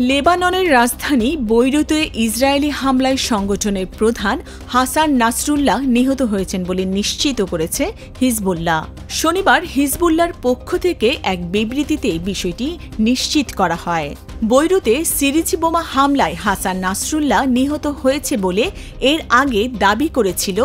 লেবাননের রাজধানী বৈরুতে ইসরায়েলি হামলায় সংগঠনের প্রধান হাসান নাসরুল্লাহ নিহত হয়েছেন বলে নিশ্চিত করেছে হিজবুল্লাহ। শনিবার হিজবুল্লাহর পক্ষ থেকে এক বিবৃতিতে বিষয়টি নিশ্চিত করা হয়। বৈরুতে সিরিজ বোমা হামলায় হাসান নাসরুল্লাহ নিহত হয়েছে বলে এর আগে দাবি করেছিল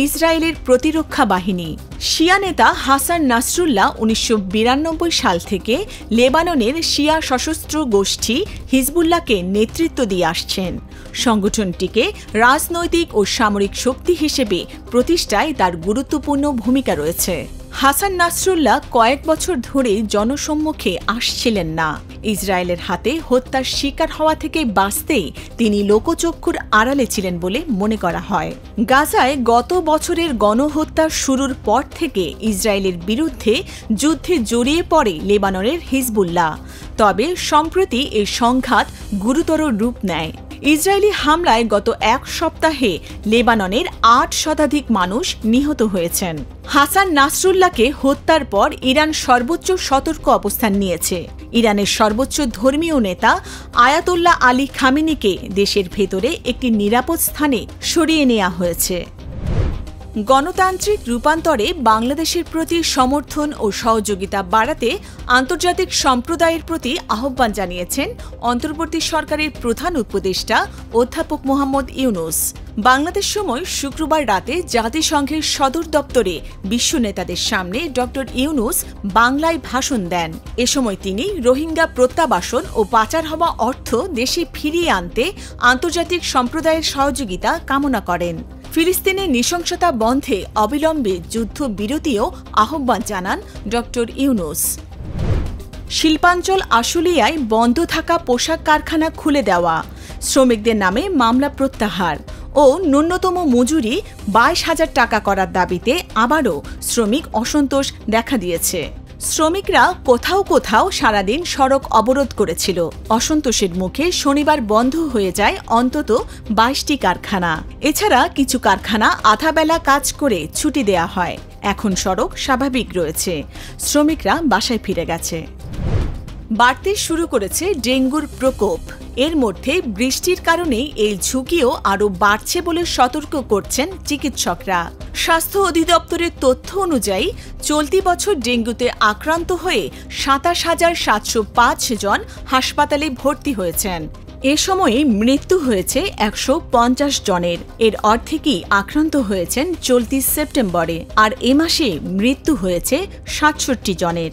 ইসরায়েলের প্রতিরক্ষা বাহিনী। শিয়া নেতা হাসান নাসরুল্লাহ ১৯৯২ সাল থেকে লেবাননের শিয়া সশস্ত্র গোষ্ঠী হিজবুল্লাহকে নেতৃত্ব দিয়ে আসছেন। সংগঠনটিকে রাজনৈতিক ও সামরিক শক্তি হিসেবে প্রতিষ্ঠায় তার গুরুত্বপূর্ণ ভূমিকা রয়েছে। হাসান নাসরুল্লাহ কয়েক বছর ধরে জনসম্মুখে আসছিলেন না। ইসরায়েলের হাতে হত্যার শিকার হওয়া থেকে বাঁচতেই তিনি লোকচক্ষুর আড়ালে ছিলেন বলে মনে করা হয়। গাজায় গত বছরের গণহত্যা শুরুর পর থেকে ইসরায়েলের বিরুদ্ধে যুদ্ধে জড়িয়ে পড়ে লেবাননের হিজবুল্লাহ। তবে সম্প্রতি এই সংঘাত গুরুতর রূপ নেয়। ইসরায়েলি হামলায় গত এক সপ্তাহে লেবাননের ৮ শতাধিক মানুষ নিহত হয়েছেন। হাসান নাসরুল্লাহকে হত্যার পর ইরান সর্বোচ্চ সতর্ক অবস্থান নিয়েছে। ইরানের সর্বোচ্চ ধর্মীয় নেতা আয়াতোল্লাহ আলী খামেনিকে দেশের ভেতরে একটি নিরাপদ স্থানে সরিয়ে নেওয়া হয়েছে। গণতান্ত্রিক রূপান্তরে বাংলাদেশের প্রতি সমর্থন ও সহযোগিতা বাড়াতে আন্তর্জাতিক সম্প্রদায়ের প্রতি আহ্বান জানিয়েছেন অন্তর্বর্তী সরকারের প্রধান উপদেষ্টা অধ্যাপক মোহাম্মদ ইউনূস। বাংলাদেশ সময় শুক্রবার রাতে জাতিসংঘের সদর দপ্তরে বিশ্ব নেতাদের সামনে ড ইউনূস বাংলায় ভাষণ দেন। এ সময় তিনি রোহিঙ্গা প্রত্যাবাসন ও পাচার হওয়া অর্থ দেশে ফিরিয়ে আনতে আন্তর্জাতিক সম্প্রদায়ের সহযোগিতা কামনা করেন। ফিলিস্তিনে নৃশংসতা বন্ধে অবিলম্বে যুদ্ধবিরতিও আহ্বান জানান ড ইউনূস। শিল্পাঞ্চল আশুলিয়ায় বন্ধ থাকা পোশাক কারখানা খুলে দেওয়া, শ্রমিকদের নামে মামলা প্রত্যাহার ও ন্যূনতম মজুরি ২২,০০০ টাকা করার দাবিতে আবারও শ্রমিক অসন্তোষ দেখা দিয়েছে। শ্রমিকরা কোথাও কোথাও সারাদিন সড়ক অবরোধ করেছিল। অসন্তোষের মুখে শনিবার বন্ধ হয়ে যায় অন্তত ২২টি কারখানা। এছাড়া কিছু কারখানা আধাবেলা কাজ করে ছুটি দেয়া হয়। এখন সড়ক স্বাভাবিক রয়েছে। শ্রমিকরা বাসায় ফিরে গেছে। বাড়তে শুরু করেছে ডেঙ্গুর প্রকোপ। এর মধ্যে বৃষ্টির কারণেই এই ঝুঁকিও আরও বাড়ছে বলে সতর্ক করছেন চিকিৎসকরা। স্বাস্থ্য অধিদপ্তরের তথ্য অনুযায়ী চলতি বছর ডেঙ্গুতে আক্রান্ত হয়ে ২৭,৭০৫ জন হাসপাতালে ভর্তি হয়েছেন। এ সময়ে মৃত্যু হয়েছে ১৫০ জনের। এর অর্ধেকই আক্রান্ত হয়েছেন চলতি সেপ্টেম্বরে, আর এ মাসে মৃত্যু হয়েছে ৬৭ জনের।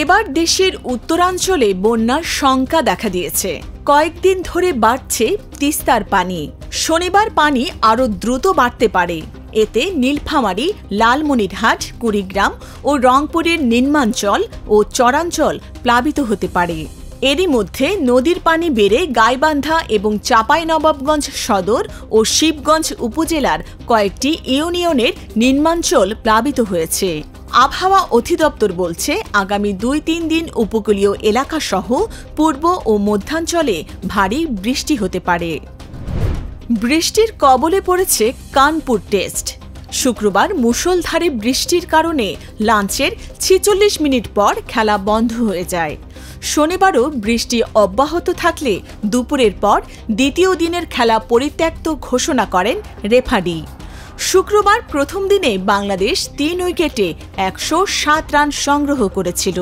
এবার দেশের উত্তরাঞ্চলে বন্যার শঙ্কা দেখা দিয়েছে। কয়েকদিন ধরে বাড়ছে তিস্তার পানি। শনিবার পানি আরও দ্রুত বাড়তে পারে। এতে নীলফামারী, লালমনিরহাট, কুড়িগ্রাম ও রংপুরের নিম্নাঞ্চল ও চরাঞ্চল প্লাবিত হতে পারে। এরই মধ্যে নদীর পানি বেড়ে গাইবান্ধা এবং চাঁপাইনবাবগঞ্জ সদর ও শিবগঞ্জ উপজেলার কয়েকটি ইউনিয়নের নিম্নাঞ্চল প্লাবিত হয়েছে। আবহাওয়া অধিদপ্তর বলছে আগামী ২-৩ দিন উপকূলীয় এলাকাসহ পূর্ব ও মধ্যাঞ্চলে ভারী বৃষ্টি হতে পারে। বৃষ্টির কবলে পড়েছে কানপুর টেস্ট। শুক্রবার মুষলধারে বৃষ্টির কারণে লাঞ্চের ৪৬ মিনিট পর খেলা বন্ধ হয়ে যায়। শনিবারও বৃষ্টি অব্যাহত থাকলে দুপুরের পর দ্বিতীয় দিনের খেলা পরিত্যক্ত ঘোষণা করেন রেফারি। শুক্রবার প্রথম দিনে বাংলাদেশ ৩ উইকেটে ১০৭ রান সংগ্রহ করেছিল।